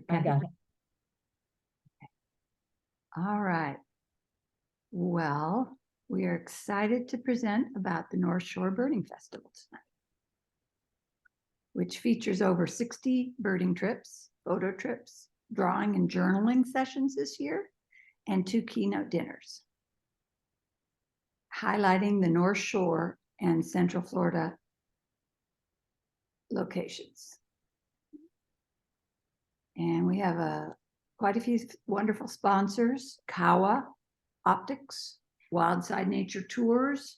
I got it. All right. Well, we are excited to present about the North Shore Birding Festival tonight, which features over 60 birding trips, photo trips, drawing and journaling sessions this year, and 2 keynote dinners, highlighting the North Shore and Central Florida locations. And we have quite a few wonderful sponsors: Kawa Optics, Wildside Nature Tours,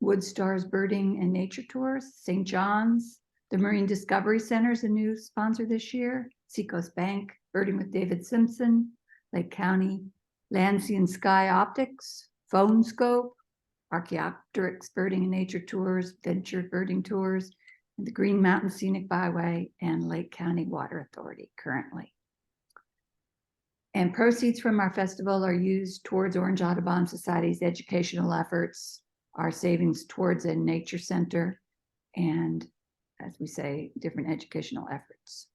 Wood Stars Birding and Nature Tours, St. John's, the Marine Discovery Center is a new sponsor this year, Seacoast Bank, Birding with David Simpson, Lake County, Land, Sea, and Sky Optics, Phone Scope, Archaeopteryx Birding and Nature Tours, Venture Birding Tours, and the Green Mountain Scenic Byway, and Lake County Water Authority currently. And proceeds from our festival are used towards Orange Audubon Society's educational efforts, our savings towards a nature center, and, as we say, different educational efforts.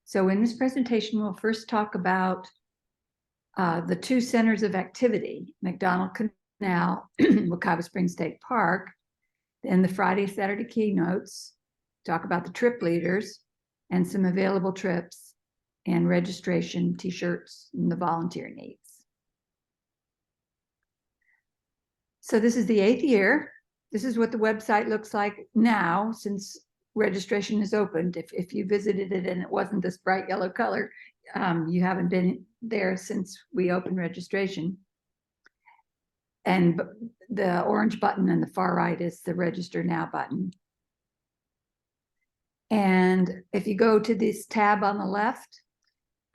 So in this presentation, we'll first talk about the 2 centers of activity, McDonald Canal, Wekiwa Springs State Park, and the Friday, Saturday keynotes, talk about the trip leaders and some available trips and registration, t-shirts, and the volunteer needs. So this is the 8th year. This is what the website looks like now, since registration is opened. If you visited it and it wasn't this bright yellow color, you haven't been there since we opened registration. And the orange button on the far right is the Register Now button. And if you go to this tab on the left,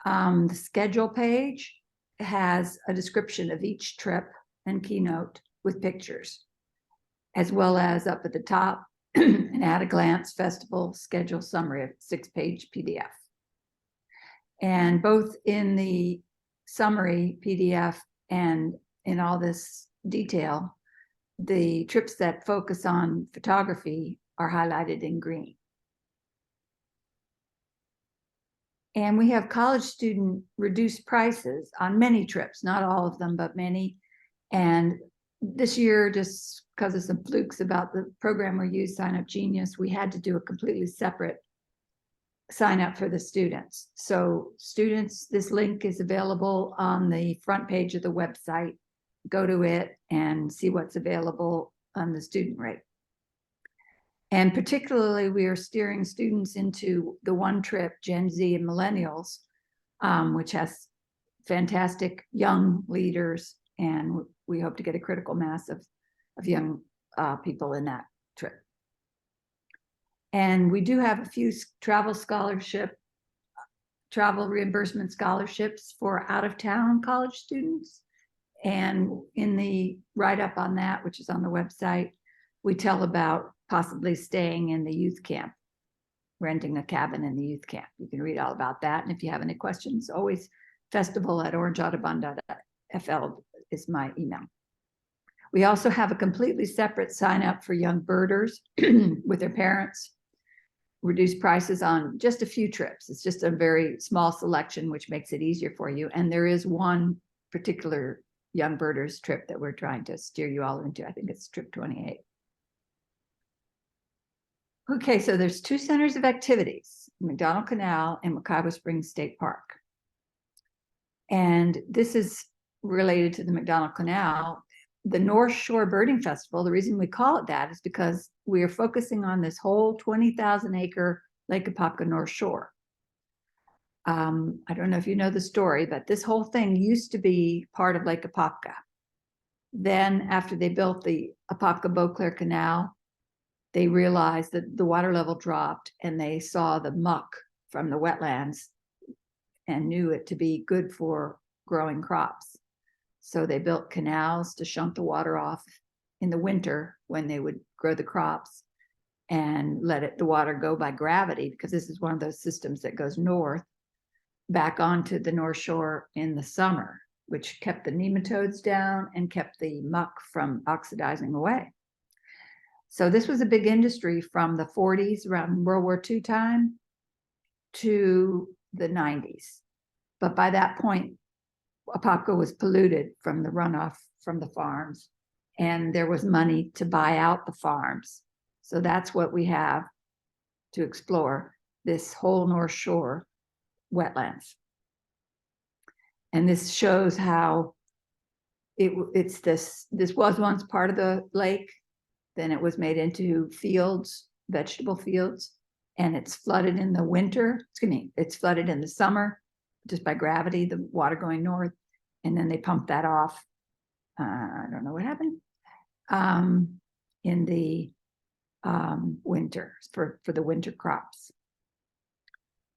the schedule page has a description of each trip and keynote with pictures, as well as up at the top, an at-a-glance festival schedule summary of 6-page PDF. And both in the summary PDF and in all this detail, the trips that focus on photography are highlighted in green. And we have college student reduced prices on many trips, not all of them, but many. And this year, just because of some flukes about the program we use, Sign Up Genius, we had to do a completely separate sign up for the students. So students, this link is available on the front page of the website. Go to it and see what's available on the student rate. And particularly, we are steering students into the one trip, Gen Z and Millennials, which has fantastic young leaders, and we hope to get a critical mass of young people in that trip. And we do have a few travel reimbursement scholarships for out-of-town college students. And in the write-up on that, which is on the website, we tell about possibly staying in the youth camp, renting a cabin in the youth camp. You can read all about that. And if you have any questions, always festival@orangeaudubon.fl is my email. We also have a completely separate sign up for young birders with their parents. Reduced prices on just a few trips. It's just a very small selection, which makes it easier for you. And there is one particular young birders trip that we're trying to steer you all into. I think it's trip 28. Okay, so there's 2 centers of activities, McDonald Canal and Wekiwa Springs State Park. And this is related to the McDonald Canal. The North Shore Birding Festival, the reason we call it that is because we are focusing on this whole 20,000-acre Lake Apopka North Shore. I don't know if you know the story, but this whole thing used to be part of Lake Apopka. Then after they built the Apopka-Beauclair Canal, they realized that the water level dropped, and they saw the muck from the wetlands and knew it to be good for growing crops. So they built canals to shunt the water off in the winter when they would grow the crops, and let the water go by gravity, because this is one of those systems that goes north back onto the North Shore in the summer, which kept the nematodes down and kept the muck from oxidizing away. So this was a big industry from the 40s, around World War II time, to the 90s. But by that point, Apopka was polluted from the runoff from the farms, and there was money to buy out the farms. So that's what we have to explore, this whole North Shore wetlands. And this shows how this was once part of the lake, then it was made into fields, vegetable fields, and it's flooded in the winter. It's flooded in the summer just by gravity, the water going north, and then they pump that off. I don't know what happened in the winter for the winter crops.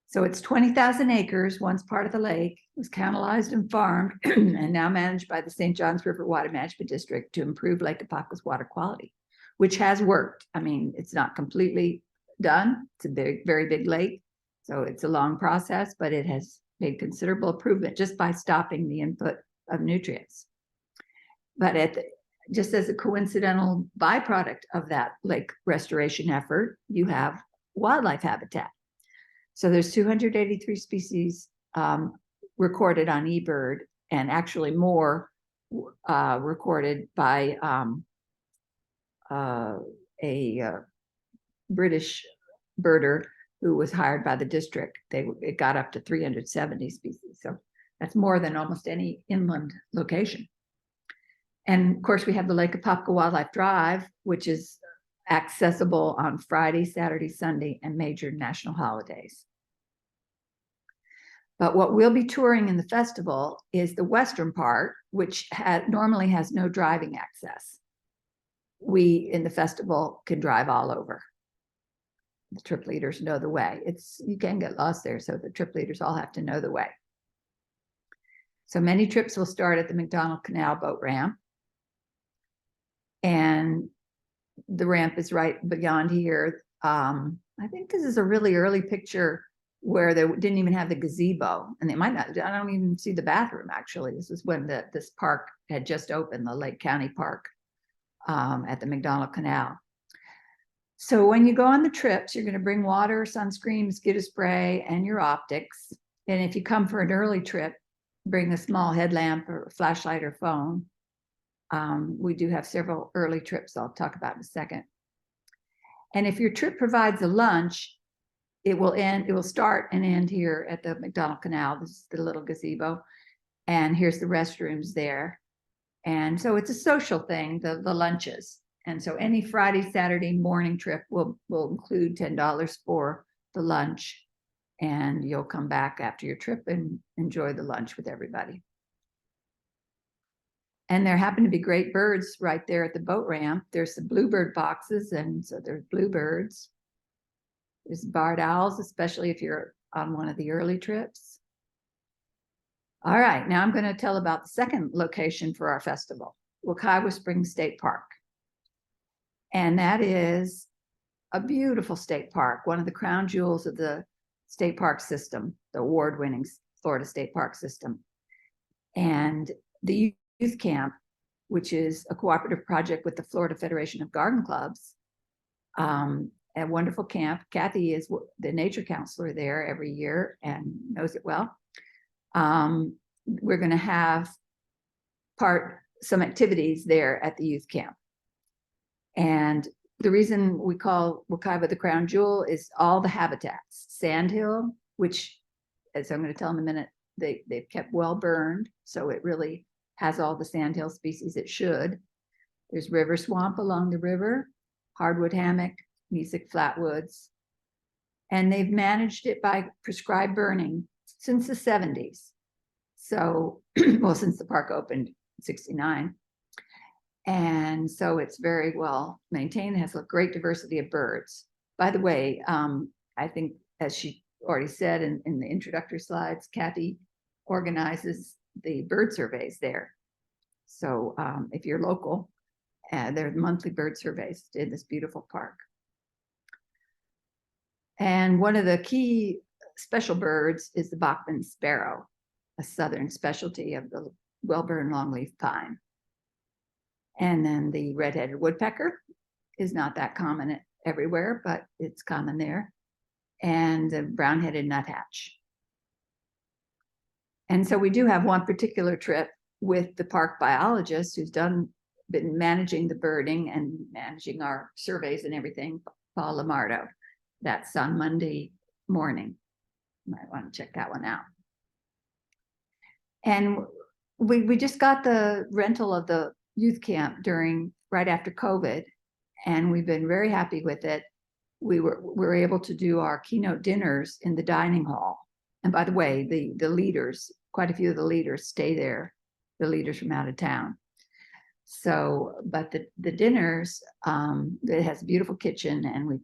So it's 20,000 acres, once part of the lake, was canalized and farmed, and now managed by the St. Johns River Water Management District to improve Lake Apopka's water quality, which has worked. I mean, it's not completely done. It's a big, very big lake, so it's a long process, but it has made considerable improvement just by stopping the input of nutrients. But just as a coincidental byproduct of that lake restoration effort, you have wildlife habitat. So there's 283 species recorded on eBird, and actually more recorded by a British birder who was hired by the district. It got up to 370 species. So that's more than almost any inland location. And of course, we have the Lake Apopka Wildlife Drive, which is accessible on Friday, Saturday, Sunday, and major national holidays. But what we'll be touring in the festival is the western part, which normally has no driving access. We, in the festival, can drive all over. The trip leaders know the way. You can get lost there, so the trip leaders all have to know the way. So many trips will start at the McDonald Canal boat ramp. And the ramp is right beyond here. I think this is a really early picture where they didn't even have the gazebo, and they might not, I don't even see the bathroom actually. This is when this park had just opened, the Lake County Park at the McDonald Canal. So when you go on the trips, you're going to bring water, sunscreen, mosquito spray, and your optics. And if you come for an early trip, bring a small headlamp or a flashlight or phone. We do have several early trips I'll talk about in a second. And if your trip provides a lunch, it will start and end here at the McDonald Canal. This is the little gazebo, and here's the restrooms there. And so it's a social thing, the lunches. And so any Friday, Saturday morning trip will include $10 for the lunch, and you'll come back after your trip and enjoy the lunch with everybody. And there happen to be great birds right there at the boat ramp. There's the bluebird boxes, and so there's bluebirds. There's barred owls, especially if you're on one of the early trips. All right, now I'm going to tell about the second location for our festival, Wekiwa Springs State Park. And that is a beautiful state park, one of the crown jewels of the state park system, the award-winning Florida State Park system. And the youth camp, which is a cooperative project with the Florida Federation of Garden Clubs, a wonderful camp. Kathy is the nature counselor there every year and knows it well. We're going to have some activities there at the youth camp. And the reason we call Wekiwa the crown jewel is all the habitats. Sandhill, which, as I'm going to tell in a minute, they've kept well burned, so it really has all the sandhill species it should. There's river swamp along the river, hardwood hammock, music flatwoods, and they've managed it by prescribed burning since the 70s. So, well, since the park opened in '69. And so it's very well maintained. It has a great diversity of birds. By the way, I think, as she already said in the introductory slides, Kathy organizes the bird surveys there. So if you're local, there are monthly bird surveys in this beautiful park. And one of the key special birds is the Bachman sparrow, a southern specialty of the well-burned longleaf pine. And then the red-headed woodpecker is not that common everywhere, but it's common there. And the brown-headed nuthatch. And so we do have one particular trip with the park biologist who's been managing the birding and managing our surveys and everything, Paul Lamardo. That's on Monday morning. You might want to check that one out. And we just got the rental of the youth camp right after COVID, and we've been very happy with it. We were able to do our keynote dinners in the dining hall. And by the way, the leaders, quite a few of the leaders stay there, the leaders from out of town. So, but the dinners, it has a beautiful kitchen, and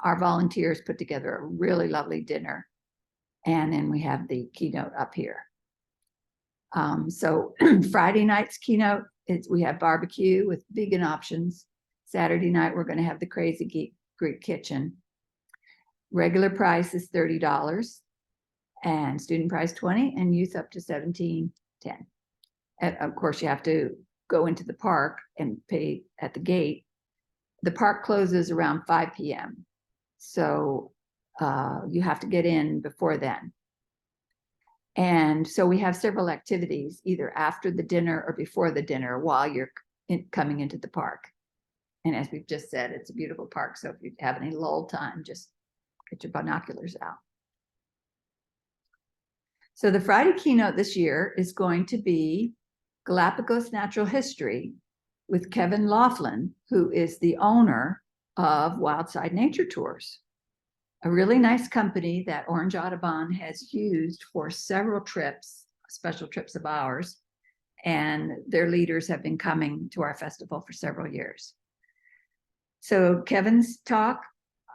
our volunteers put together a really lovely dinner. And then we have the keynote up here. So Friday night's keynote, we have barbecue with vegan options. Saturday night, we're going to have the Crazy Greek Kitchen. Regular price is $30, and student price $20, and youth up to $17.10. And of course, you have to go into the park and pay at the gate. The park closes around 5 p.m. So you have to get in before then. And so we have several activities, either after the dinner or before the dinner while you're coming into the park. And as we've just said, it's a beautiful park. So if you have any lull time, just get your binoculars out. So the Friday keynote this year is going to be Galapagos Natural History with Kevin Laughlin, who is the owner of Wildside Nature Tours, a really nice company that Orange Audubon has used for several trips, special trips of ours, and their leaders have been coming to our festival for several years. So Kevin's talk,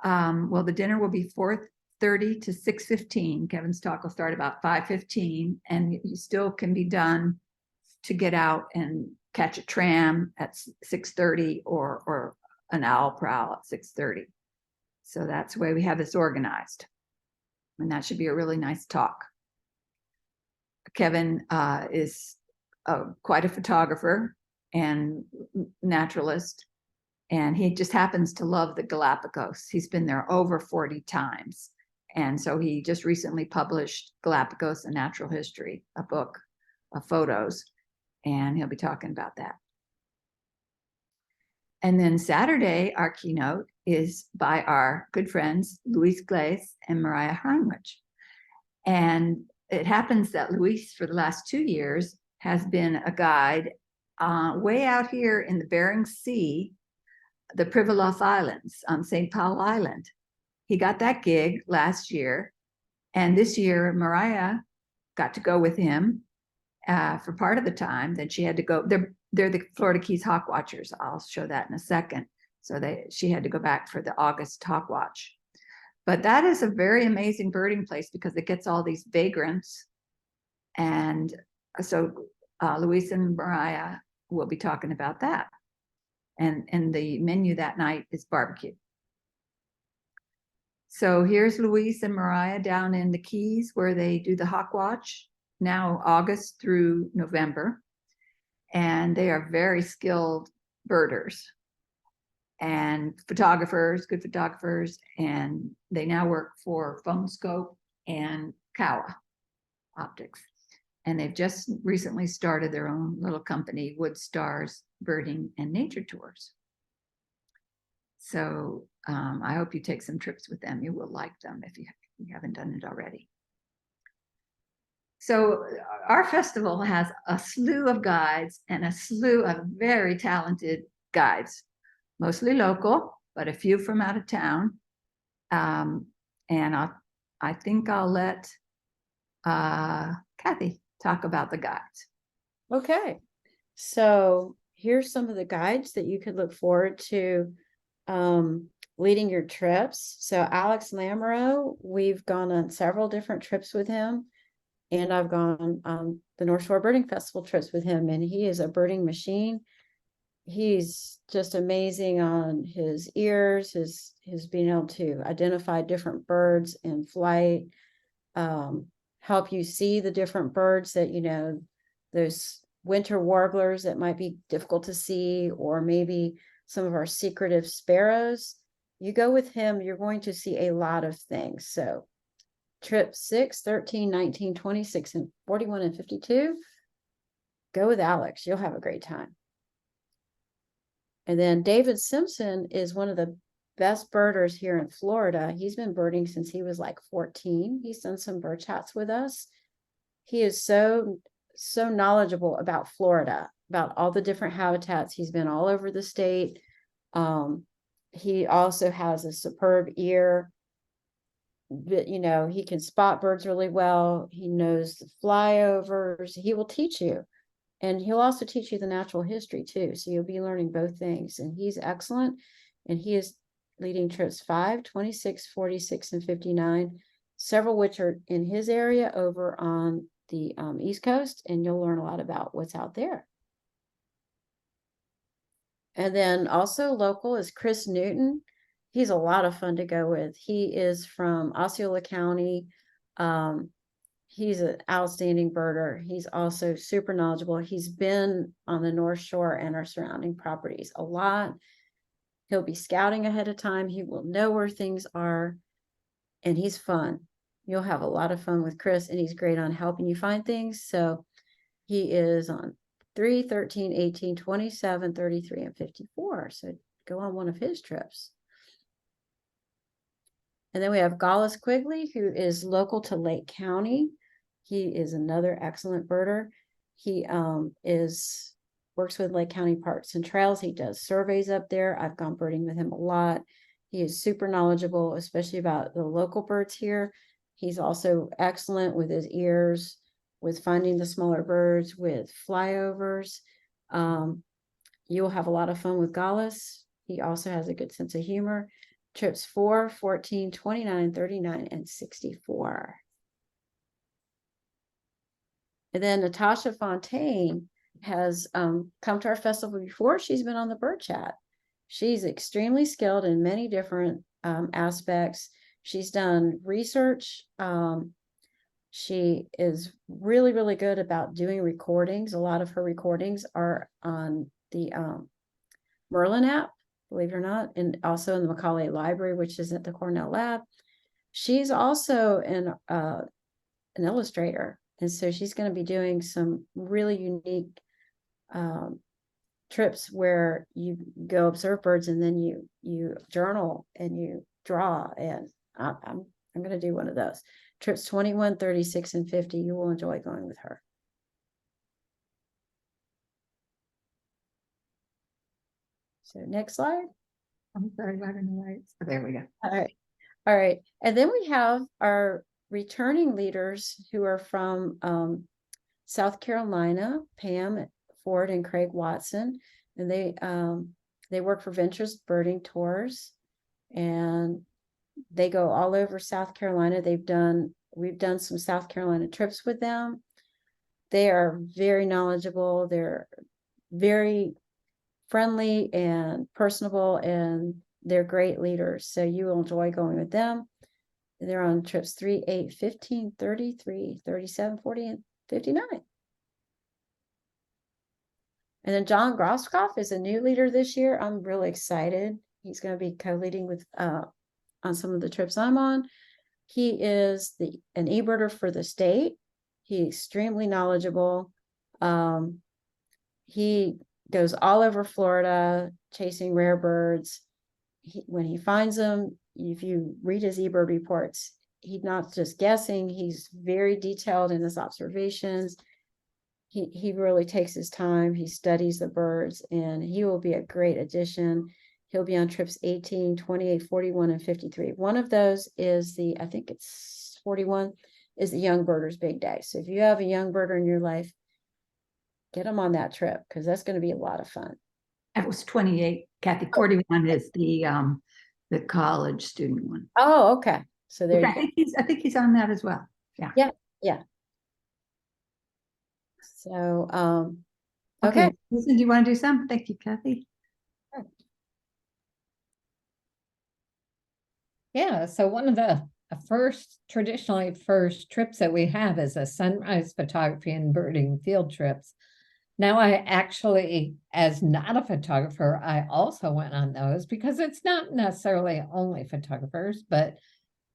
the dinner will be 4:30 to 6:15. Kevin's talk will start about 5:15, and you still can be done to get out and catch a tram at 6:30 or an owl prowl at 6:30. So that's the way we have this organized. And that should be a really nice talk. Kevin is quite a photographer and naturalist, and he just happens to love the Galapagos. He's been there over 40 times. And so he just recently published Galapagos, A Natural History, a book of photos, and he'll be talking about that. And then Saturday, our keynote is by our good friends, Luis Glaze and Mariah Heinrich. And it happens that Luis, for the last 2 years, has been a guide way out here in the Bering Sea, the Pribilof Islands on St. Paul Island. He got that gig last year. And this year, Mariah got to go with him for part of the time. Then she had to go. They're the Florida Keys Hawk Watchers. I'll show that in a second. So she had to go back for the August Hawk Watch. But that is a very amazing birding place because it gets all these vagrants. And so Luis and Mariah will be talking about that. And the menu that night is barbecue. So here's Luis and Mariah down in the Keys where they do the Hawk Watch, now August through November. And they are very skilled birders and photographers, good photographers. And they now work for Phone Scope and Kawa Optics. And they've just recently started their own little company, Wood Stars Birding and Nature Tours. So I hope you take some trips with them. You will like them if you haven't done it already. So our festival has a slew of guides and a slew of very talented guides, mostly local, but a few from out of town. And I think I'll let Kathy talk about the guides. Okay, so here's some of the guides that you could look forward to leading your trips. So Alex Lamoureux, we've gone on several different trips with him, and I've gone on the North Shore Birding Festival trips with him, and he is a birding machine. He's just amazing on his ears, his being able to identify different birds in flight, help you see the different birds that, you know, those winter warblers that might be difficult to see, or maybe some of our secretive sparrows. You go with him, you're going to see a lot of things. So trip 6, 13, 19, 26, and 41 and 52. Go with Alex. You'll have a great time. And then David Simpson is one of the best birders here in Florida. He's been birding since he was like 14. He's done some bird chats with us. He is so knowledgeable about Florida, about all the different habitats. He's been all over the state. He also has a superb ear. But, you know, he can spot birds really well. He knows the flyovers. He will teach you. And he'll also teach you the natural history too. So you'll be learning both things. And he's excellent. And he is leading trips 5, 26, 46, and 59, several which are in his area over on the East Coast. And you'll learn a lot about what's out there. And then also local is Chris Newton. He's a lot of fun to go with. He is from Osceola County. He's an outstanding birder. He's also super knowledgeable. He's been on the North Shore and our surrounding properties a lot. He'll be scouting ahead of time. He will know where things are, and he's fun. You'll have a lot of fun with Chris, and he's great on helping you find things. So he is on 3, 13, 18, 27, 33, and 54. So go on one of his trips. And then we have Gallus Quigley, who is local to Lake County. He is another excellent birder. He works with Lake County Parks and Trails. He does surveys up there. I've gone birding with him a lot. He is super knowledgeable, especially about the local birds here. He's also excellent with his ears, with finding the smaller birds, with flyovers. You'll have a lot of fun with Gallus. He also has a good sense of humor. Trips 4, 14, 29, 39, and 64. And then Natasha Fontaine has come to our festival before. She's been on the bird chat. She's extremely skilled in many different aspects. She's done research. She is really, really good about doing recordings. A lot of her recordings are on the Merlin app, believe it or not, and also in the Macaulay Library, which is at the Cornell Lab. She's also an illustrator, and so she's going to be doing some really unique trips where you go observe birds and then you journal and you draw. And I'm going to do one of those. Trips 21, 36, and 50. You will enjoy going with her. So next slide. I'm sorry, I don't know why oh, there we go. All right. And then we have our returning leaders who are from South Carolina, Pam Ford and Craig Watson. And they work for Ventures Birding Tours, and they go all over South Carolina. We've done some South Carolina trips with them. They are very knowledgeable. They're very friendly and personable, and they're great leaders. So you will enjoy going with them. They're on trips 3, 8, 15, 33, 37, 40, and 59. And then John Grosskopf is a new leader this year. I'm really excited. He's going to be co-leading with on some of the trips I'm on. He is an eBirder for the state. He's extremely knowledgeable. He goes all over Florida chasing rare birds. When he finds them, if you read his eBird reports, he's not just guessing. He's very detailed in his observations. He really takes his time. He studies the birds, and he will be a great addition. He'll be on trips 18, 28, 41, and 53. One of those is I think it's 41, is the Young Birders Big Day. So if you have a young birder in your life, get them on that trip, because that's going to be a lot of fun. That was 28, Kathy. 41 is the college student one. Oh, okay. So there you I think he's on that as well. Yeah. Yeah. So, Okay. okay. Listen, do you want to do some? Thank you, Kathy. Yeah, so one of the traditionally first trips that we have is a sunrise photography and birding field trips. Now, I actually, as not a photographer, I also went on those because it's not necessarily only photographers, but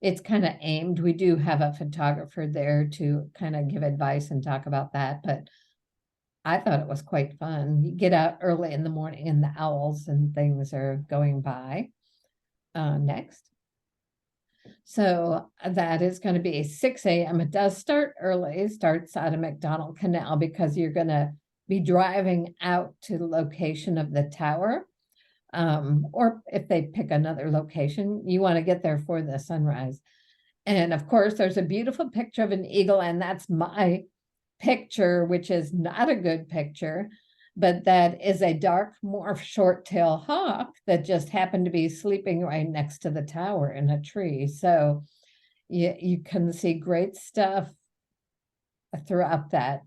it's kind of aimed. We do have a photographer there to kind of give advice and talk about that, but I thought it was quite fun. You get out early in the morning and the owls and things are going by. Next. So that is going to be 6 a.m. It does start early. It starts out of McDonald Canal because you're going to be driving out to the location of the tower. Or if they pick another location, you want to get there for the sunrise. And of course, there's a beautiful picture of an eagle, and that's my picture, which is not a good picture, but that is a dark morph short-tail hawk that just happened to be sleeping right next to the tower in a tree. So you can see great stuff throughout that,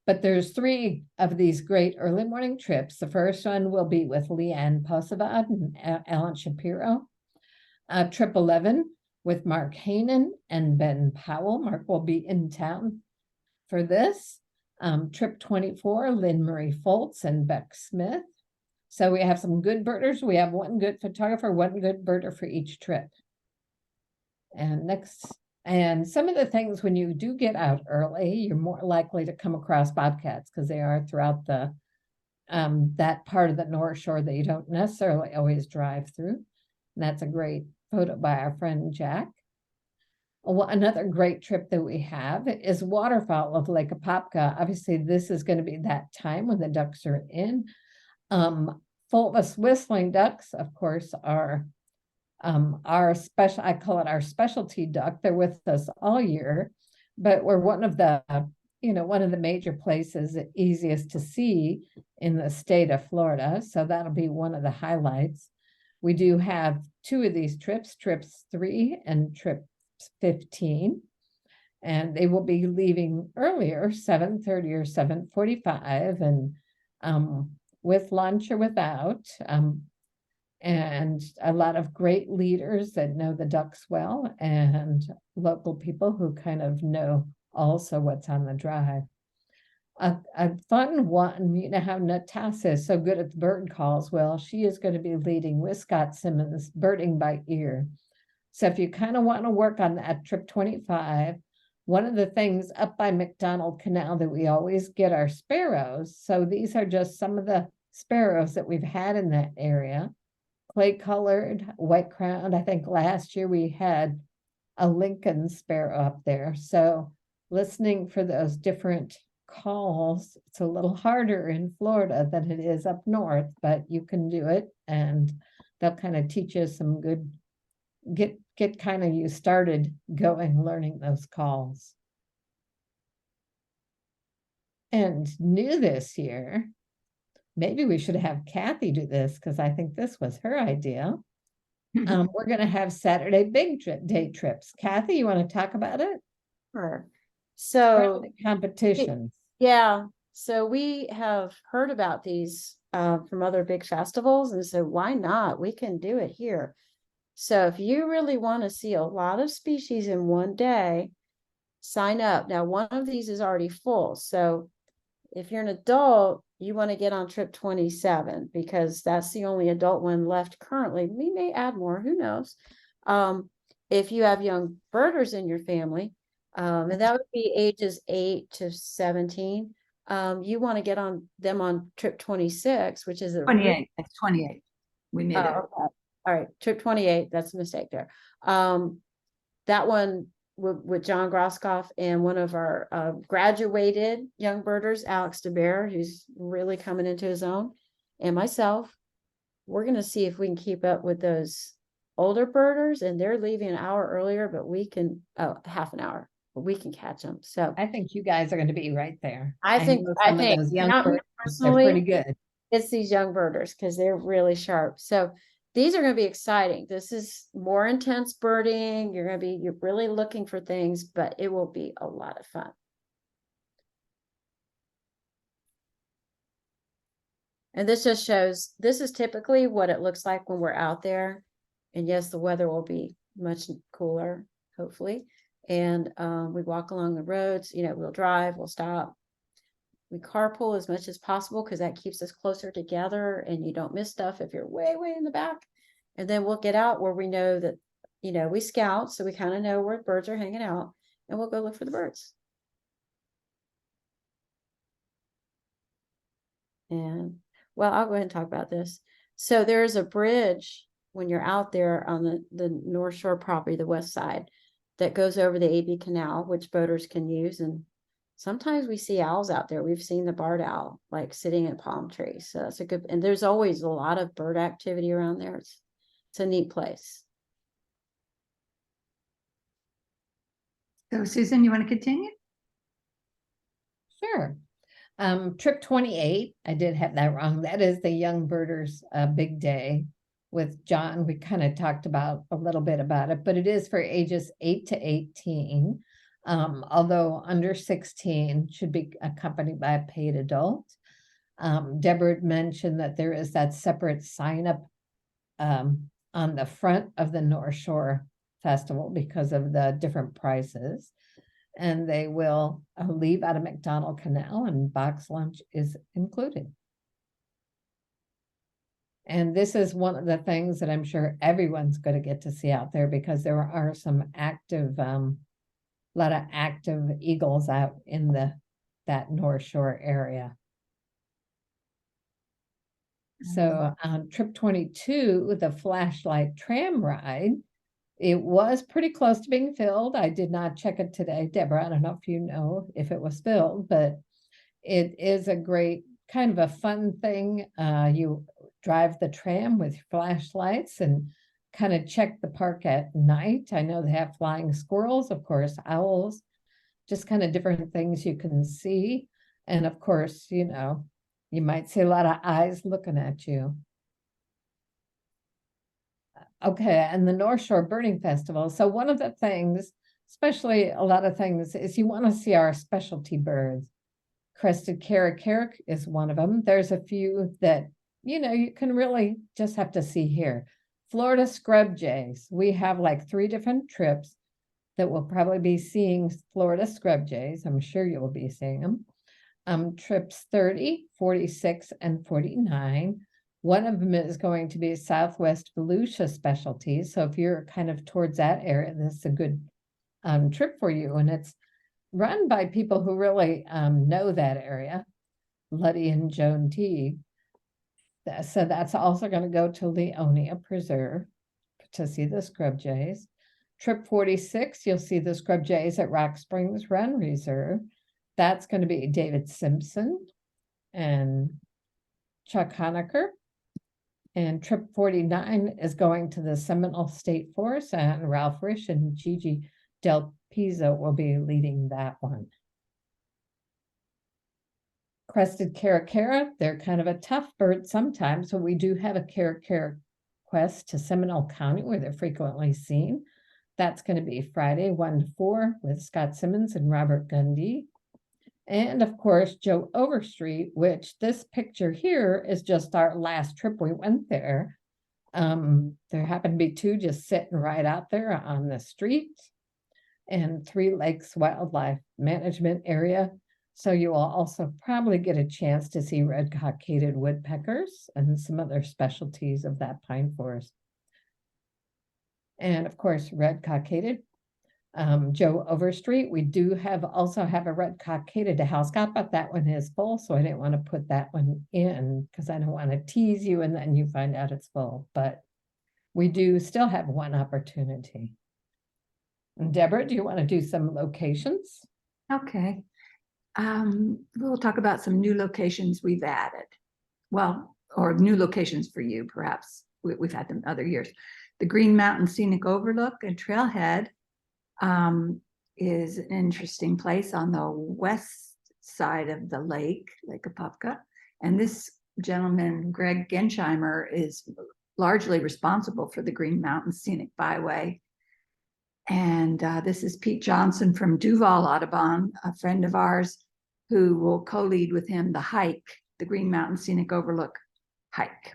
But there's 3 of these great early morning trips. The first one will be with Leanne Posavad and Alan Shapiro. Trip 11 with Mark Hainan and Ben Powell. Mark will be in town for this. Trip 24, Lynn Marie Foltz and Beck Smith. So we have some good birders. We have 1 good photographer, 1 good birder for each trip. And next, and some of the things when you do get out early, you're more likely to come across bobcats because they are throughout the that part of the North Shore that you don't necessarily always drive through. And that's a great photo by our friend Jack. Another great trip that we have is waterfowl of Lake Apopka. Obviously, this is going to be that time when the ducks are in. Fulvous whistling ducks, of course, are our special, I call it our specialty duck. They're with us all year, but we're one of the major places easiest to see in the state of Florida. So that'll be one of the highlights. We do have 2 of these trips 3 and trip 15, and they will be leaving earlier, 7:30 or 7:45, and with lunch or without, and a lot of great leaders that know the ducks well, and local people who kind of know also what's on the drive. A fun one, how Natasha is so good at the bird calls. Well, she is going to be leading with Scott Simmons, birding by ear. So if you kind of want to work on that, trip 25, one of the things up by McDonald Canal that we always get our sparrows. So these are just some of the sparrows that we've had in that area. Clay colored, white crowned. I think last year we had a Lincoln sparrow up there. So listening for those different calls, it's a little harder in Florida than it is up north, but you can do it, and they'll kind of teach you some good, get kind of you started going, learning those calls. And new this year, maybe we should have Kathy do this because I think this was her idea. We're going to have Saturday big day trips. Kathy, you want to talk about it? Sure. So competitions. Yeah. So we have heard about these from other big festivals, and so why not? We can do it here. So if you really want to see a lot of species in one day, sign up. Now, one of these is already full. So if you're an adult, you want to get on trip 27 because that's the only adult one left currently. We may add more, who knows? If you have young birders in your family, and that would be ages 8 to 17, you want to get on them on trip 26, which is 28. It's 28. We made it. Okay. All right, trip 28. That's a mistake there. That one with John Groskoff and one of our graduated young birders, Alex DeBear, who's really coming into his own, and myself. We're going to see if we can keep up with those older birders, and they're leaving an hour earlier, but we can, half an hour, but we can catch them. So I think you guys are going to be right there. I think those young birders, they're pretty good. It's these young birders because they're really sharp. So these are going to be exciting. This is more intense birding. You're really looking for things, but it will be a lot of fun. And this just shows, this is typically what it looks like when we're out there. And yes, the weather will be much cooler, hopefully. And we walk along the roads, we'll drive, we'll stop. We carpool as much as possible because that keeps us closer together and you don't miss stuff if you're way, way in the back. And then we'll get out where we know that, we scout, so we kind of know where birds are hanging out, and we'll go look for the birds. And well, I'll go ahead and talk about this. So there's a bridge when you're out there on the North Shore property, the west side, that goes over the AB Canal, which boaters can use. And sometimes we see owls out there. We've seen the barred owl like sitting in palm trees. So that's a good, and there's always a lot of bird activity around there. It's a neat place. So Susan, you want to continue? Sure. Trip 28, I did have that wrong. That is the Young Birders big day with John. We kind of talked about a little bit about it, but it is for ages 8 to 18. Although under 16 should be accompanied by a paid adult. Deborah mentioned that there is that separate sign up on the front of the North Shore Festival because of the different prices. And they will leave out of McDonald Canal, and box lunch is included. And this is one of the things that I'm sure everyone's going to get to see out there, because there are some active, a lot of active eagles out in that North Shore area. So on trip 22, the flashlight tram ride, it was pretty close to being filled. I did not check it today. Deborah, I don't know if you know if it was filled, but it is a great kind of a fun thing. You drive the tram with flashlights and kind of check the park at night. I know they have flying squirrels, of course, owls, just kind of different things you can see. And of course, you might see a lot of eyes looking at you. Okay, and the North Shore Birding Festival. So one of the things, especially a lot of things, is you want to see our specialty birds. Crested caracara is one of them. There's a few that, you can really just have to see here. Florida scrub jays. We have like 3 different trips that will probably be seeing Florida scrub jays. I'm sure you will be seeing them. Trips 30, 46, and 49. One of them is going to be Southwest Volusia specialties. So if you're kind of towards that area, this is a good trip for you. And it's run by people who really know that area, Luddy and Joan Teague. So that's also going to go to Leonia Preserve to see the scrub jays. Trip 46, you'll see the scrub jays at Rock Springs Run Reserve. That's going to be David Simpson and Chuck Honaker. And trip 49 is going to the Seminole State Forest, and Ralph Risch and Gigi Del Pizzo will be leading that one. Crested caracara, they're kind of a tough bird sometimes, so we do have a caracara quest to Seminole County where they're frequently seen. That's going to be Friday 1 to 4 with Scott Simmons and Robert Gundy. And of course, Joe Overstreet, which this picture here is just our last trip we went there. There happened to be 2 just sitting right out there on the street, and 3 Lakes Wildlife Management Area. So you will also probably get a chance to see red-cockaded woodpeckers and some other specialties of that pine forest. And of course, red-cockaded. Joe Overstreet, we do also have a red-cockaded to Halscott, but that one is full, so I didn't want to put that one in because I don't want to tease you and then you find out it's full. But we do still have one opportunity. And Deborah, do you want to do some locations? Okay. We'll talk about some new locations we've added. Well, or new locations for you, perhaps. We've had them other years. The Green Mountain Scenic Overlook and Trailhead is an interesting place on the west side of the lake, Lake Apopka. And this gentleman, Greg Gensheimer, is largely responsible for the Green Mountain Scenic Byway. And this is Pete Johnson from Duval Audubon, a friend of ours, who will co-lead with him the hike, the Green Mountain Scenic Overlook hike.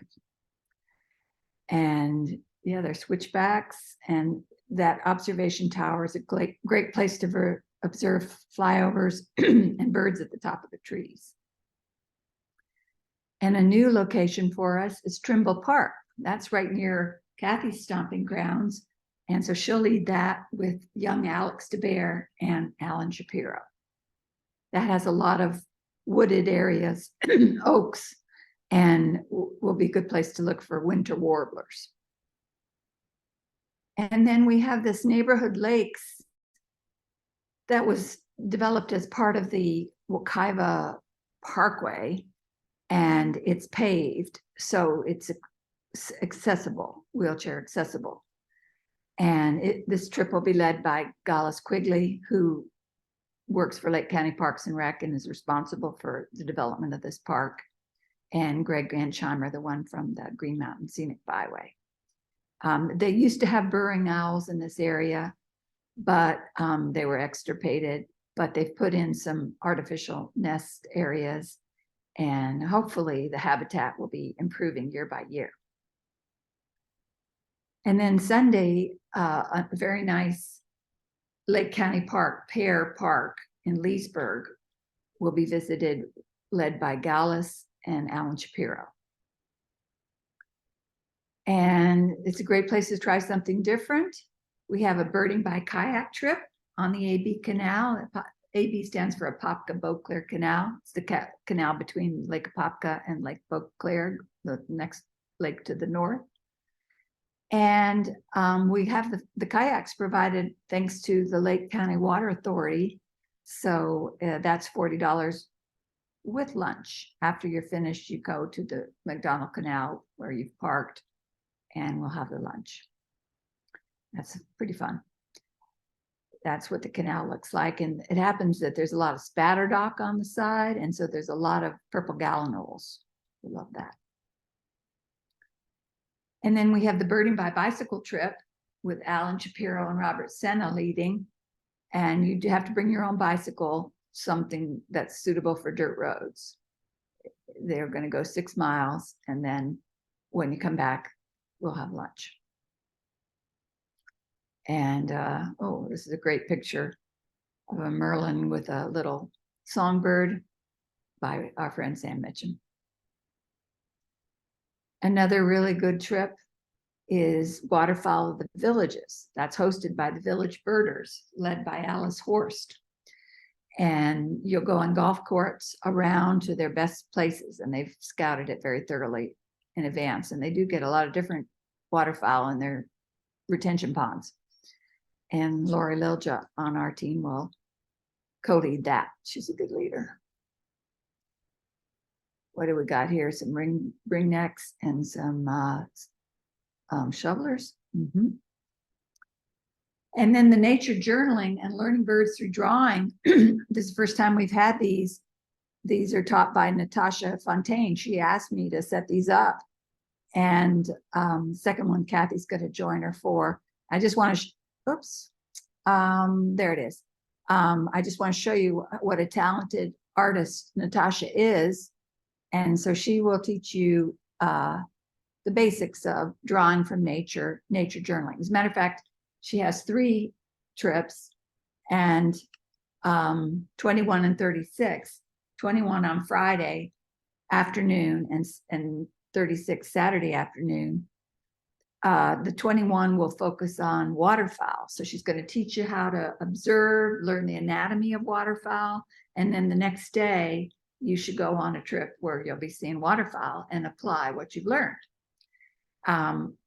And yeah, they're switchbacks, and that observation tower is a great place to observe flyovers and birds at the top of the trees. And a new location for us is Trimble Park. That's right near Kathy's stomping grounds. And so she'll lead that with young Alex DeBear and Alan Shapiro. That has a lot of wooded areas, oaks, and will be a good place to look for winter warblers. And then we have this neighborhood lakes that was developed as part of the Wekiwa Parkway, and it's paved, so it's accessible, wheelchair accessible. And this trip will be led by Gallus Quigley, who works for Lake County Parks and Rec and is responsible for the development of this park, and Greg Grandsheimer, the one from the Green Mountain Scenic Byway. They used to have burrowing owls in this area, but they were extirpated, but they've put in some artificial nest areas, and hopefully the habitat will be improving year by year. And then Sunday, a very nice Lake County Park, Pear Park in Leesburg, will be visited, led by Gallus and Alan Shapiro. And it's a great place to try something different. We have a birding by kayak trip on the AB Canal. AB stands for Apopka Beauclair Canal. It's the canal between Lake Apopka and Lake Beauclair, the next lake to the north. And we have the kayaks provided thanks to the Lake County Water Authority. So that's $40 with lunch. After you're finished, you go to the McDonald Canal where you've parked, and we'll have the lunch. That's pretty fun. That's what the canal looks like. And it happens that there's a lot of spatterdock on the side, and so there's a lot of purple gallinoles. We love that. And then we have the birding by bicycle trip with Alan Shapiro and Robert Senna leading. And you do have to bring your own bicycle, something that's suitable for dirt roads. They're going to go 6 miles, and then when you come back, we'll have lunch. And oh, this is a great picture of a merlin with a little songbird by our friend Sam Mitchum. Another really good trip is Waterfowl of the Villages. That's hosted by the Village Birders, led by Alice Horst. And you'll go on golf courts around to their best places, and they've scouted it very thoroughly in advance. And they do get a lot of different waterfowl in their retention ponds. And Lori Lilja on our team will co-lead that. She's a good leader. What do we got here? Some ringnecks and some shovelers. And then the nature journaling and learning birds through drawing. This is the first time we've had these. These are taught by Natasha Fontaine. She asked me to set these up. And second one, Kathy's going to join her for. I just want to, oops, there it is. I just want to show you what a talented artist Natasha is. And so she will teach you the basics of drawing from nature journaling. As a matter of fact, she has 3 trips, and 21 and 36, 21 on Friday afternoon and 36 Saturday afternoon. The 21 will focus on waterfowl. So she's going to teach you how to observe, learn the anatomy of waterfowl. And then the next day, you should go on a trip where you'll be seeing waterfowl and apply what you've learned.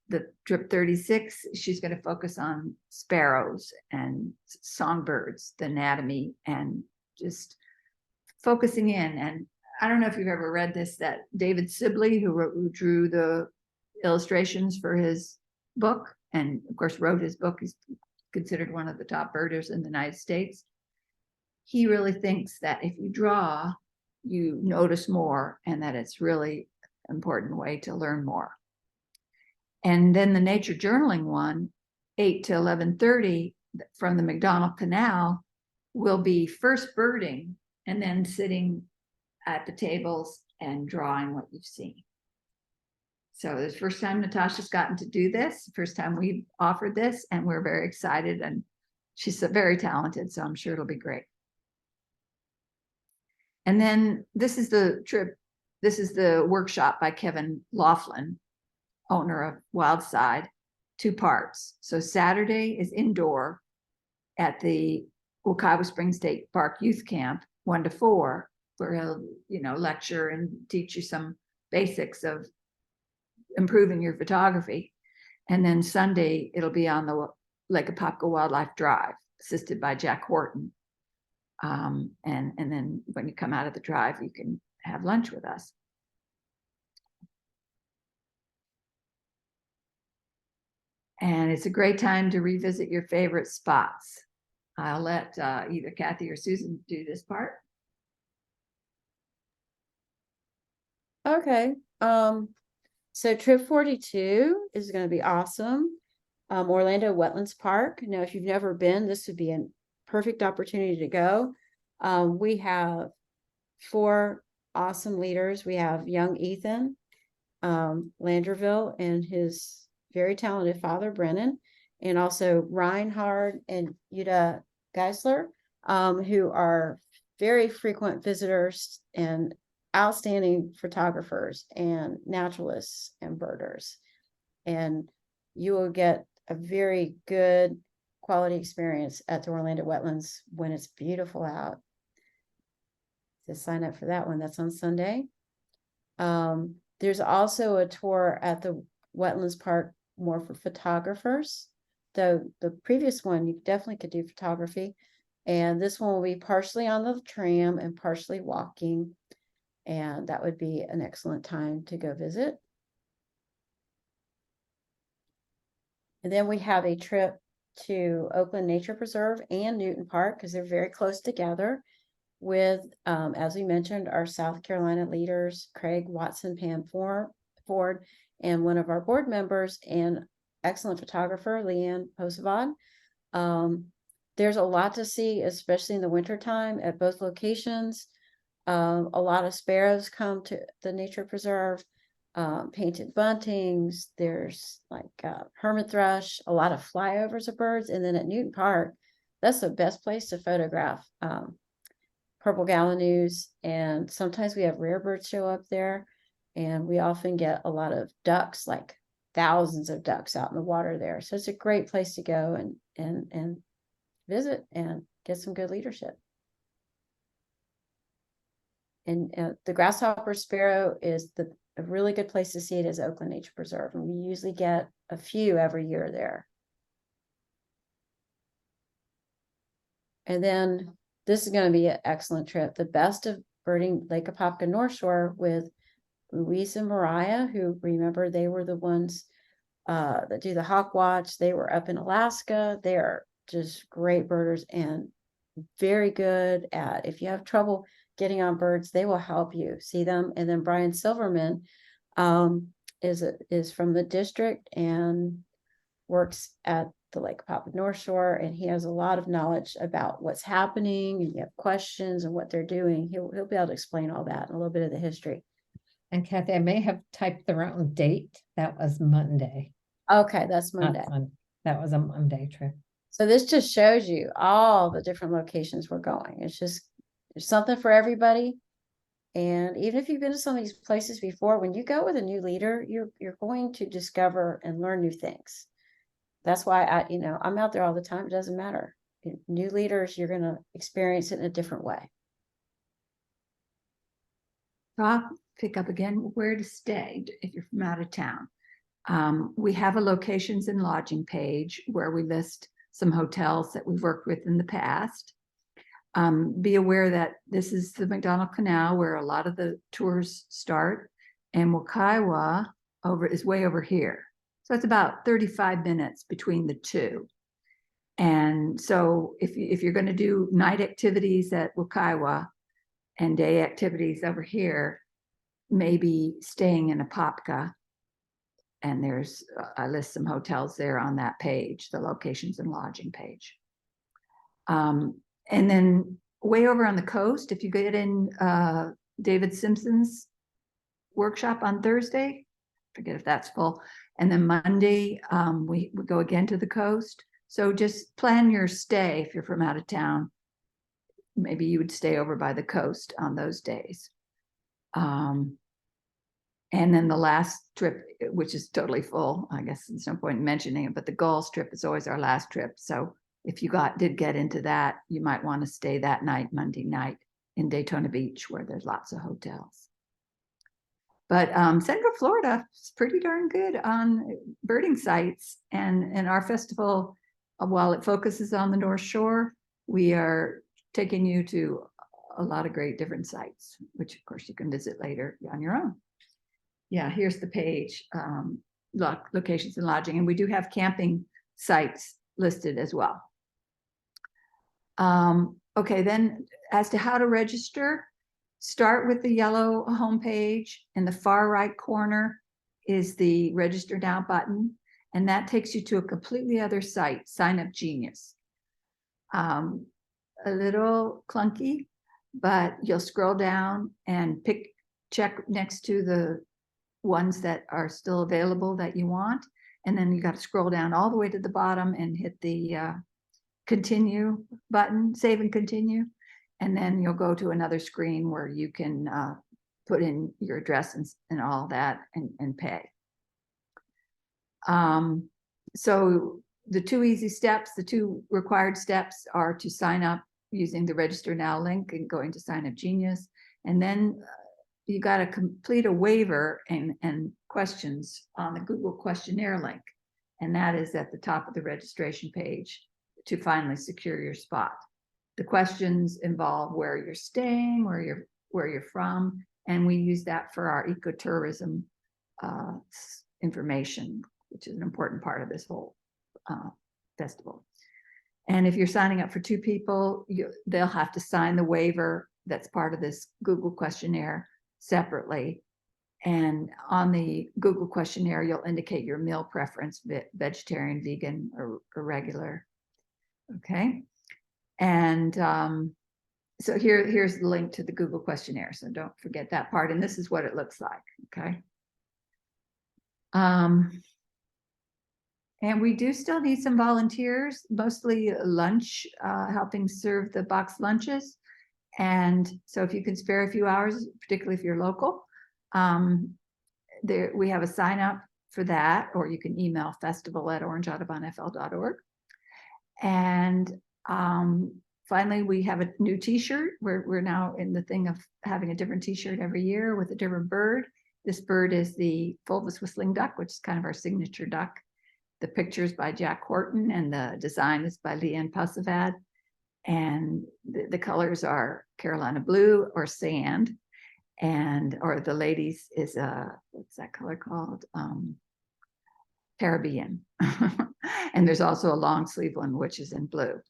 The trip 36, she's going to focus on sparrows and songbirds, the anatomy, and just focusing in. And I don't know if you've ever read this, that David Sibley, who drew the illustrations for his book, and of course wrote his book, he's considered one of the top birders in the United States. He really thinks that if you draw, you notice more, and that it's really an important way to learn more. And then the nature journaling one, 8 to 11:30 from the McDonald Canal, will be first birding and then sitting at the tables and drawing what you've seen. So it's the first time Natasha's gotten to do this, first time we've offered this, and we're very excited, and she's very talented, so I'm sure it'll be great. And then this is the trip this is the workshop by Kevin Laughlin, owner of Wildside, 2 parts. So Saturday is indoor at the Wekiwa Springs State Park Youth Camp, 1 to 4, where he'll, lecture and teach you some basics of improving your photography. And then Sunday, it'll be on the Lake Apopka Wildlife Drive, assisted by Jack Horton. And then when you come out of the drive, you can have lunch with us. And it's a great time to revisit your favorite spots. I'll let either Kathy or Susan do this part. Okay. So trip 42 is going to be awesome. Orlando Wetlands Park. Now, if you've never been, this would be a perfect opportunity to go. We have 4 awesome leaders. We have young Ethan Landerville and his very talented father, Brennan, and also Reinhard and Yuda Geisler, who are very frequent visitors and outstanding photographers and naturalists and birders. And you will get a very good quality experience at the Orlando Wetlands when it's beautiful out. To sign up for that one, that's on Sunday. There's also a tour at the Wetlands Park more for photographers, though the previous one you definitely could do photography, and this one will be partially on the tram and partially walking, and that would be an excellent time to go visit. And then we have a trip to Oakland Nature Preserve and Newton Park, because they're very close together, with, as we mentioned, our South Carolina leaders, Craig Watson, Pam Ford, and one of our board members and excellent photographer, Leanne Posavad. There's a lot to see, especially in the wintertime at both locations. A lot of sparrows come to the nature preserve, painted buntings, there's like hermit thrush, a lot of flyovers of birds. And then at Newton Park, that's the best place to photograph purple gallinus, and sometimes we have rare birds show up there, and we often get a lot of ducks, like thousands of ducks out in the water there. So it's a great place to go and visit and get some good leadership. And the grasshopper sparrow is a really good place to see it as Oakland Nature Preserve, and we usually get a few every year there. And then this is going to be an excellent trip. The Best of Birding Lake Apopka North Shore with Louise and Mariah, who, remember, they were the ones that do the hawk watch. They were up in Alaska. They are just great birders and very good at, if you have trouble getting on birds, they will help you see them. And then Brian Silverman is from the district and works at the Lake Apopka North Shore, and he has a lot of knowledge about what's happening, and you have questions and what they're doing. He'll be able to explain all that and a little bit of the history. And Kathy, I may have typed the wrong date. That was Monday. Okay, that's Monday. That was a Monday trip. So this just shows you all the different locations we're going. It's just, there's something for everybody. And even if you've been to some of these places before, when you go with a new leader, you're going to discover and learn new things. That's why I'm out there all the time. It doesn't matter. New leaders, you're going to experience it in a different way. So I'll pick up again where to stay if you're from out of town. We have a locations and lodging page where we list some hotels that we've worked with in the past. Be aware that this is the McDonald Canal where a lot of the tours start, and Wekiwa is way over here. So it's about 35 minutes between the two. And so if you're going to do night activities at Wekiwa and day activities over here, maybe staying in Apopka. And I list some hotels there on that page, the locations and lodging page. And then way over on the coast, if you get in David Simpson's workshop on Thursday, forget if that's full. And then Monday, we go again to the coast. So just plan your stay if you're from out of town. Maybe you would stay over by the coast on those days. And then the last trip, which is totally full, I guess there's no point in mentioning it, but the Gulls trip is always our last trip. So if you did get into that, you might want to stay that night, Monday night, in Daytona Beach, where there's lots of hotels. But Central Florida is pretty darn good on birding sites. And our festival, while it focuses on the North Shore, we are taking you to a lot of great different sites, which of course you can visit later on your own. Yeah, here's the page, locations and lodging, and we do have camping sites listed as well. Okay, then as to how to register, start with the yellow homepage. In the far right corner is the Register Now button, and that takes you to a completely other site, Sign Up Genius. A little clunky, but you'll scroll down and check next to the ones that are still available that you want. And then you got to scroll down all the way to the bottom and hit the continue button, save and continue. And then you'll go to another screen where you can put in your address and all that and pay. So the two required steps are to sign up using the Register Now link and going to Sign Up Genius. And then you got to complete a waiver and questions on the Google questionnaire link. And that is at the top of the registration page to finally secure your spot. The questions involve where you're staying, where you're from, and we use that for our ecotourism information, which is an important part of this whole festival. And if you're signing up for 2 people, they'll have to sign the waiver that's part of this Google questionnaire separately. And on the Google questionnaire, you'll indicate your meal preference, vegetarian, vegan, or regular. Okay. And so here's the link to the Google questionnaire. So don't forget that part. And this is what it looks like. Okay. And we do still need some volunteers, mostly lunch, helping serve the box lunches. And so if you can spare a few hours, particularly if you're local, we have a sign up for that, or you can email festival@orangeaudubonfl.org. And finally, we have a new t-shirt. We're now in the thing of having a different t-shirt every year with a different bird. This bird is the fulvous whistling duck, which is kind of our signature duck. The picture is by Jack Horton and the design is by Leanne Pasavad. And the colors are Carolina blue or sand. Or the ladies is what's that color called? Caribbean. And there's also a long sleeve one, which is in blue.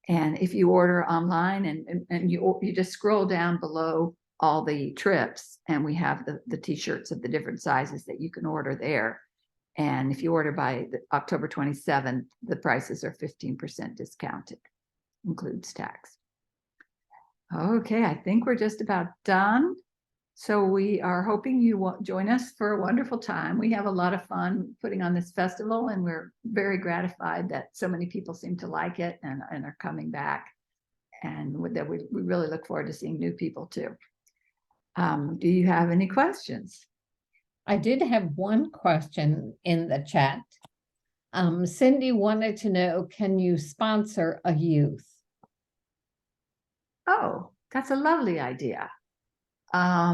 And if you order online and you just scroll down below all the trips, and we have the t-shirts of the different sizes that you can order there. And if you order by October 27th, the prices are 15% discounted, includes tax. Okay, I think we're just about done. So we are hoping you will join us for a wonderful time. We have a lot of fun putting on this festival, and we're very gratified that so many people seem to like it and are coming back. And that we really look forward to seeing new people too. Do you have any questions? I did have one question in the chat. Cindy wanted to know, can you sponsor a youth? Oh, that's a lovely idea. I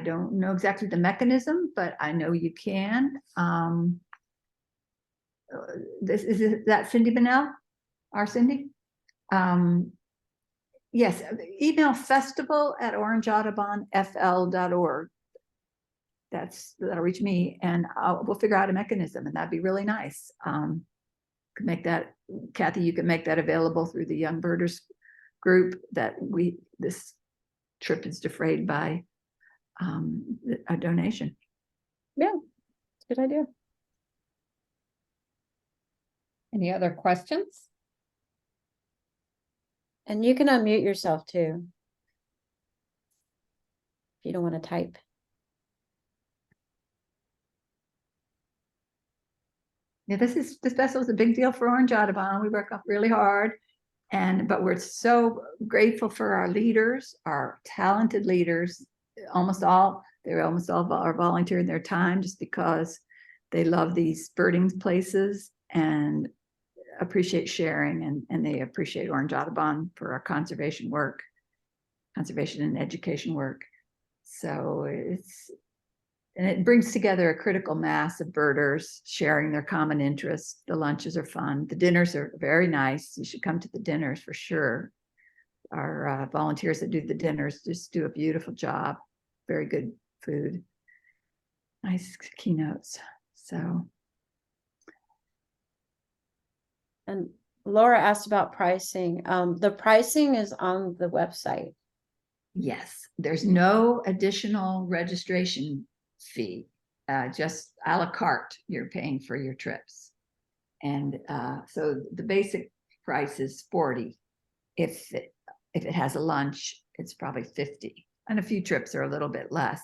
don't know exactly the mechanism, but I know you can. Is that Cindy Bennell? Our Cindy? Yes, email festival@orangeaudubonfl.org. That'll reach me, and we'll figure out a mechanism, and that'd be really nice. Can make that, Kathy, you can make that available through the Young Birders group that this trip is defrayed by a donation. Yeah, it's a good idea. Any other questions? And you can unmute yourself too, if you don't want to type. Yeah, this festival is a big deal for Orange Audubon. We work up really hard, but we're so grateful for our leaders, our talented leaders. Almost all They're almost all are volunteering their time just because they love these birding places and appreciate sharing, and they appreciate Orange Audubon for our conservation and education work. So it brings together a critical mass of birders sharing their common interests. The lunches are fun. The dinners are very nice. You should come to the dinners for sure. Our volunteers that do the dinners just do a beautiful job. Very good food. Nice keynotes. So. And Laura asked about pricing. The pricing is on the website. Yes, there's no additional registration fee, just a la carte you're paying for your trips. And so the basic price is $40. If it has a lunch, it's probably $50. And a few trips are a little bit less.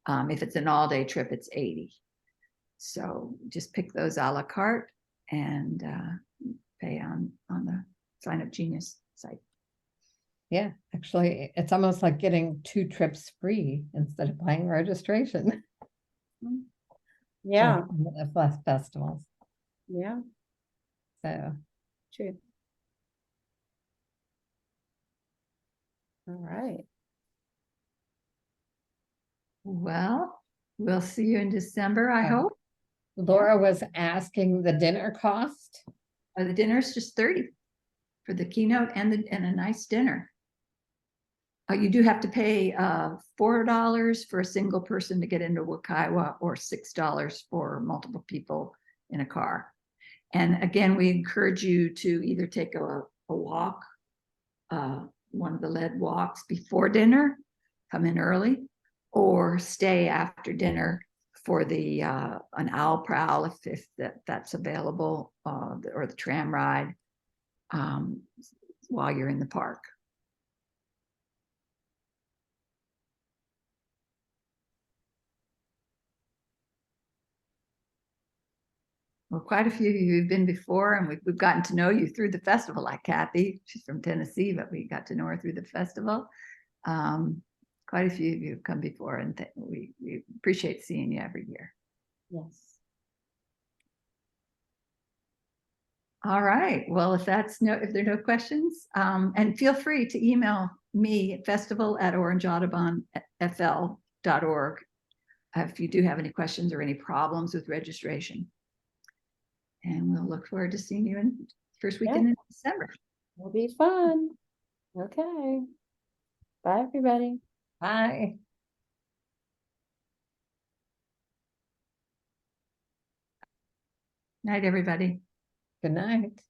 If it's an all-day trip, it's $80. So just pick those a la carte and pay on the Sign Up Genius site. Yeah, actually, it's almost like getting 2 trips free instead of paying registration. Yeah, The festivals. yeah, So, true. All right. Well, we'll see you in December, I Yeah. hope. Laura was asking the dinner cost. The dinner's just $30 for the keynote and a nice dinner. You do have to pay $4 for a single person to get into Wekiwa, or $6 for multiple people in a car. And again, we encourage you to either take a walk, one of the led walks before dinner, come in early, or stay after dinner for the an owl prowl if that's available, or the tram ride while you're in the park. Well, quite a few of you have been before, and we've gotten to know you through the festival, like Kathy. She's from Tennessee, but we got to know her through the festival. Quite a few of you have come before, and we appreciate seeing you every year. Yes. All right. Well, if there are no questions, and feel free to email me at festival@orangeaudubonfl.org if you do have any questions or any problems with registration. And we'll look forward to seeing you in first weekend in December. It'll be fun. Okay. Bye, everybody. Bye. Night, everybody. Good night.